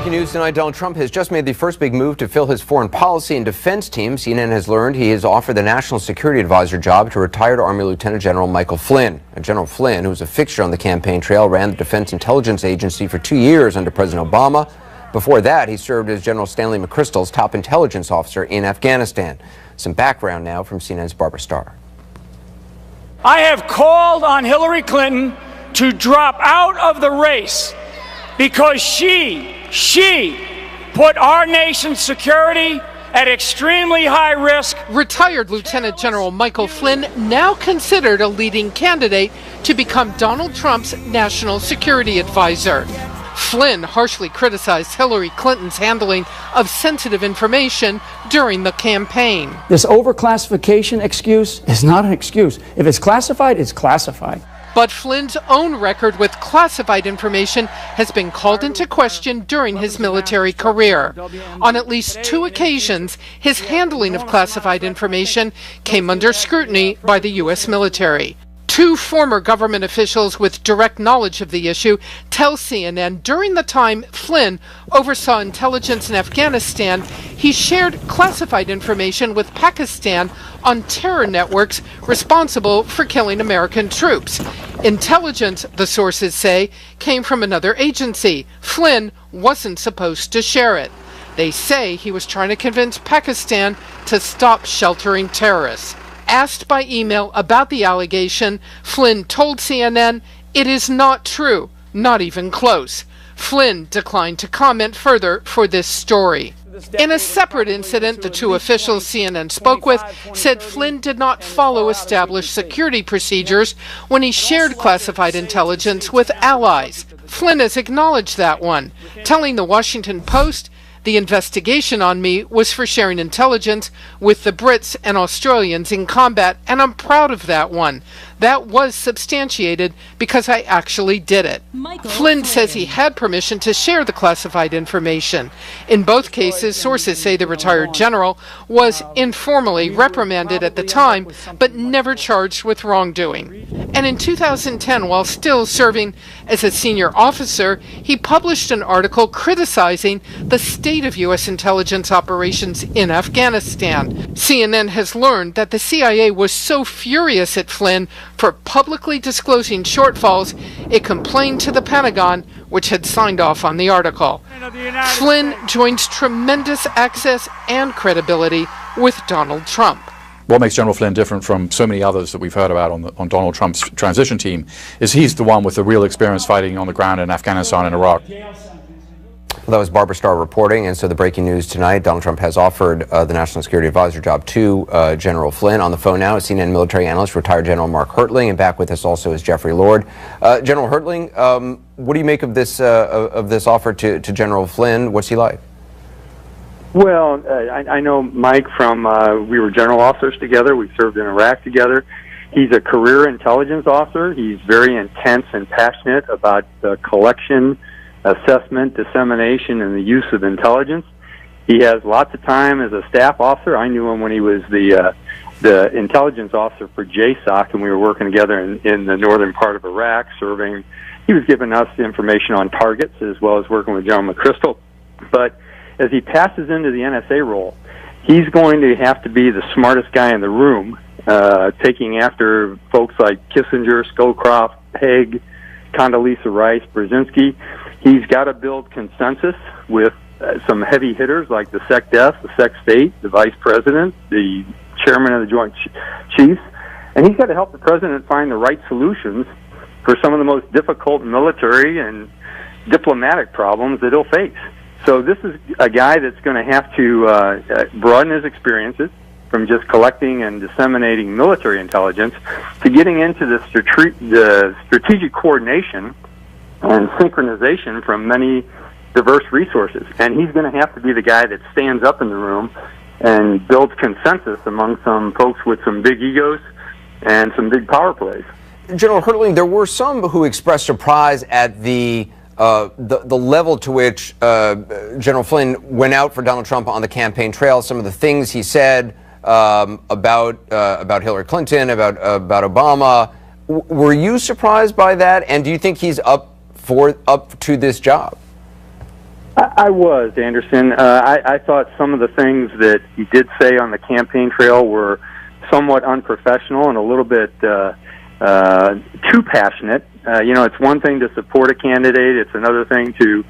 Breaking news tonight, Donald Trump has just made the first big move to fill his foreign policy and defense team. CNN has learned he has offered the National Security Advisor job to retired Army Lieutenant General Michael Flynn. General Flynn, who was a fixture on the campaign trail, ran the Defense Intelligence Agency for 2 years under President Obama. Before that, he served as General Stanley McChrystal's top intelligence officer in Afghanistan. Some background now from CNN's Barbara Starr. I have called on Hillary Clinton to drop out of the race because she put our nation's security at extremely high risk. Retired Lieutenant General Michael Flynn, now considered a leading candidate to become Donald Trump's national security advisor. Flynn harshly criticized Hillary Clinton's handling of sensitive information during the campaign. This overclassification excuse is not an excuse. If it's classified, it's classified. But Flynn's own record with classified information has been called into question during his military career. On at least 2 occasions, his handling of classified information came under scrutiny by the U.S. military. 2 former government officials with direct knowledge of the issue tell CNN during the time Flynn oversaw intelligence in Afghanistan, he shared classified information with Pakistan on terror networks responsible for killing American troops. Intelligence, the sources say, came from another agency. Flynn wasn't supposed to share it. They say he was trying to convince Pakistan to stop sheltering terrorists. Asked by email about the allegation, Flynn told CNN, "It is not true, not even close." Flynn declined to comment further for this story. In a separate incident, the 2 officials CNN spoke with said Flynn did not follow established security procedures when he shared classified intelligence with allies. Flynn has acknowledged that one, telling the Washington Post, "The investigation on me was for sharing intelligence with the Brits and Australians in combat, and I'm proud of that one. That was substantiated because I actually did it." Flynn says he had permission to share the classified information. In both cases, sources say the retired general was informally reprimanded at the time, but never charged with wrongdoing. And in 2010, while still serving as a senior officer, he published an article criticizing the state of U.S. intelligence operations in Afghanistan. CNN has learned that the CIA was so furious at Flynn for publicly disclosing shortfalls, it complained to the Pentagon, which had signed off on the article. Flynn joins tremendous access and credibility with Donald Trump. What makes General Flynn different from so many others that we've heard about on Donald Trump's transition team is he's the one with the real experience fighting on the ground in Afghanistan and Iraq. Well, that was Barbara Starr reporting, and so the breaking news tonight, Donald Trump has offered the National Security Advisor job to General Flynn. On the phone now is CNN military analyst, retired General Mark Hertling, and back with us also is Jeffrey Lord. General Hertling, what do you make of this offer to General Flynn? What's he like? Well, I know Mike from, we were general officers together. We served in Iraq together. He's a career intelligence officer. He's very intense and passionate about the collection, assessment, dissemination, and the use of intelligence. He has lots of time as a staff officer. I knew him when he was the intelligence officer for JSOC, and we were working together in the northern part of Iraq, serving. He was giving us information on targets as well as working with General McChrystal. But as he passes into the NSA role, he's going to have to be the smartest guy in the room, taking after folks like Kissinger, Scowcroft, Haig, Condoleezza Rice, Brzezinski. He's got to build consensus with some heavy hitters like the SecDef, the SecState, the Vice President, the Chairman of the Joint Chiefs, and he's got to help the President find the right solutions for some of the most difficult military and diplomatic problems that he'll face. So this is a guy that's going to have to broaden his experiences from just collecting and disseminating military intelligence to getting into the strategic coordination and synchronization from many diverse resources. And he's going to have to be the guy that stands up in the room and builds consensus among some folks with some big egos and some big power plays. General Hertling, there were some who expressed surprise at the level to which General Flynn went out for Donald Trump on the campaign trail. Some of the things he said about Hillary Clinton, about Obama. Were you surprised by that? And do you think he's up to this job? I was, Anderson. I thought some of the things that he did say on the campaign trail were somewhat unprofessional and a little bit too passionate. It's one thing to support a candidate. It's another thing to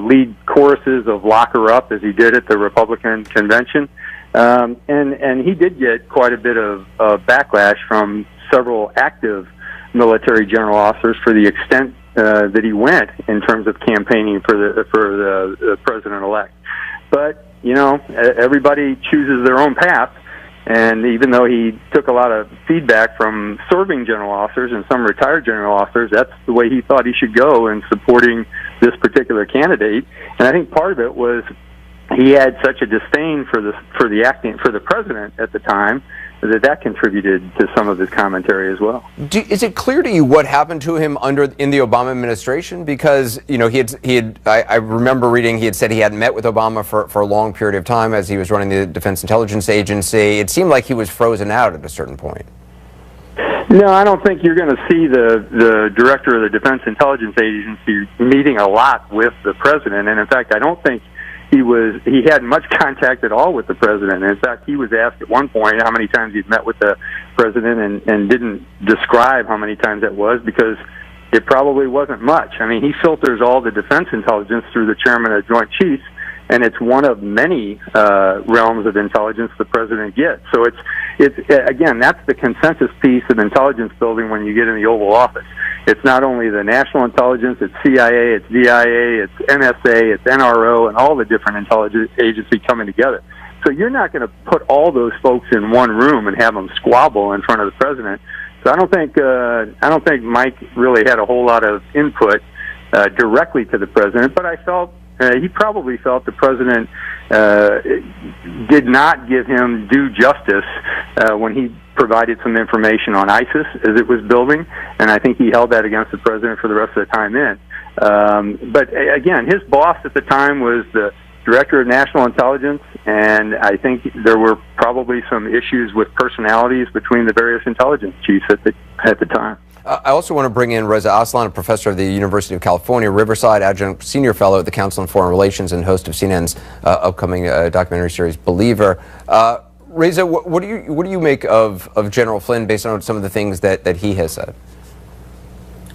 lead choruses of lock her up, as he did at the Republican convention. And he did get quite a bit of backlash from several active military general officers for the extent that he went in terms of campaigning for the president-elect. But, everybody chooses their own path. And even though he took a lot of feedback from serving general officers and some retired general officers, that's the way he thought he should go in supporting this particular candidate. And I think part of it was he had such a disdain for the president at the time that contributed to some of his commentary as well. Is it clear to you what happened to him in the Obama administration? Because I remember reading he had said he hadn't met with Obama for a long period of time as he was running the Defense Intelligence Agency. It seemed like he was frozen out at a certain point. No, I don't think you're going to see the director of the Defense Intelligence Agency meeting a lot with the president. And in fact, I don't think he had much contact at all with the president. In fact, he was asked at one point how many times he'd met with the president and didn't describe how many times that was, because it probably wasn't much. I mean, he filters all the defense intelligence through the chairman of the Joint Chiefs, and it's one of many realms of intelligence the president gets. So it's again, that's the consensus piece of intelligence building when you get in the Oval Office. It's not only the national intelligence, it's CIA, it's DIA, it's NSA, it's NRO, and all the different intelligence agencies coming together. So you're not going to put all those folks in one room and have them squabble in front of the president. So I don't think Mike really had a whole lot of input directly to the president, but I felt he probably felt the president did not give him due justice when he provided some information on ISIS as it was building, and I think he held that against the president for the rest of the time in. But again, his boss at the time was the director of national intelligence, and I think there were probably some issues with personalities between the various intelligence chiefs at the time. I also want to bring in Reza Aslan, a professor of the University of California, Riverside, adjunct senior fellow at the Council on Foreign Relations and host of CNN's upcoming documentary series, Believer. Reza, what do you make of General Flynn based on some of the things that he has said?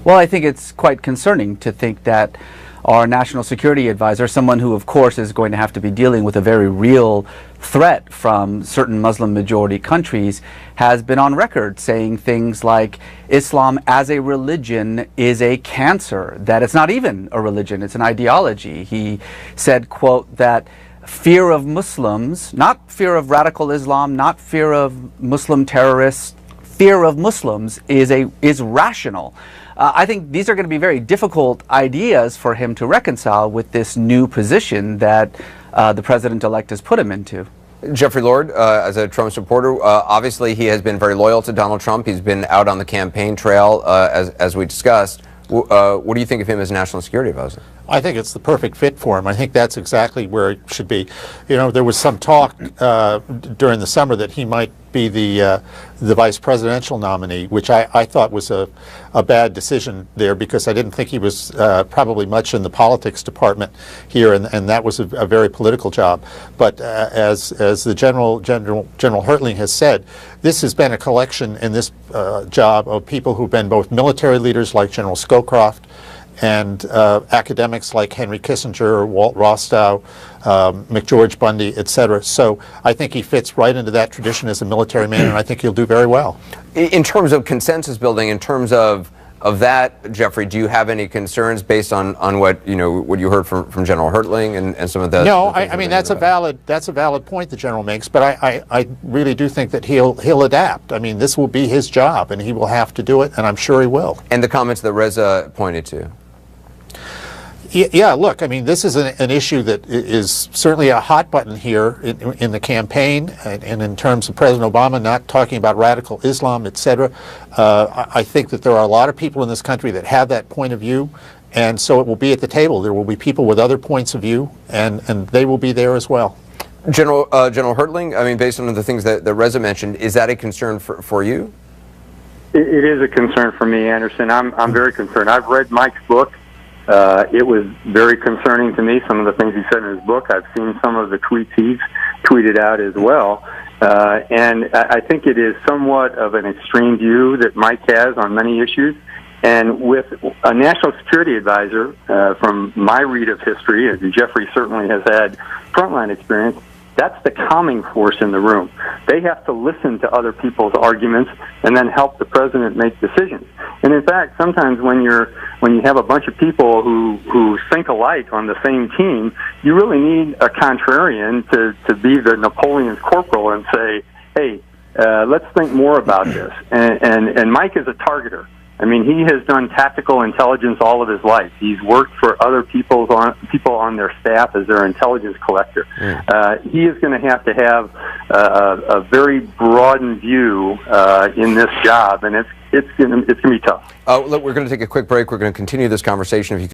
Well, I think it's quite concerning to think that our national security advisor, someone who, of course, is going to have to be dealing with a very real threat from certain Muslim majority countries, has been on record saying things like Islam as a religion is a cancer, that it's not even a religion, it's an ideology. He said, quote, that fear of Muslims, not fear of radical Islam, not fear of Muslim terrorists, fear of Muslims is rational. I think these are going to be very difficult ideas for him to reconcile with this new position that the president-elect has put him into. Jeffrey Lord, as a Trump supporter, obviously he has been very loyal to Donald Trump. He's been out on the campaign trail, as we discussed. What do you think of him as national security advisor? I think it's the perfect fit for him. I think that's exactly where it should be. You know, there was some talk during the summer that he might be the vice presidential nominee, which I thought was a bad decision there, because I didn't think he was probably much in the politics department here, and that was a very political job. But as the General Hertling has said, this has been a collection in this job of people who've been both military leaders like General Scowcroft and academics like Henry Kissinger, Walt Rostow, McGeorge Bundy, etc. So I think he fits right into that tradition as a military man, and I think he'll do very well. In terms of consensus building, in terms of that, Jeffrey, do you have any concerns based on what you heard from General Hertling and some of the? No, I mean that's a valid point the general makes, but I really do think that he'll adapt. I mean, this will be his job, and he will have to do it, and I'm sure he will. And the comments that Reza pointed to. Yeah, look, I mean, this is an issue that is certainly a hot button here in the campaign, and in terms of President Obama not talking about radical Islam, etc. I think that there are a lot of people in this country that have that point of view, and so it will be at the table. There will be people with other points of view, and they will be there as well. General Hertling, I mean, based on the things that Reza mentioned, is that a concern for you? It is a concern for me, Anderson. I'm very concerned. I've read Mike's book. It was very concerning to me, some of the things he said in his book. I've seen some of the tweets he's tweeted out as well. And I think it is somewhat of an extreme view that Mike has on many issues. And with a national security advisor, from my read of history, as Jeffrey certainly has had frontline experience, that's the calming force in the room. They have to listen to other people's arguments and then help the president make decisions. And in fact, sometimes when you have a bunch of people who think alike on the same team, you really need a contrarian to be the Napoleon's corporal and say, hey, let's think more about this. And Mike is a targeter. I mean, he has done tactical intelligence all of his life. He's worked for other people on their staff as their intelligence collector. He is going to have a very broadened view in this job, and it's going to be tough. Look, we're going to take a quick break. We're going to continue this conversation. If you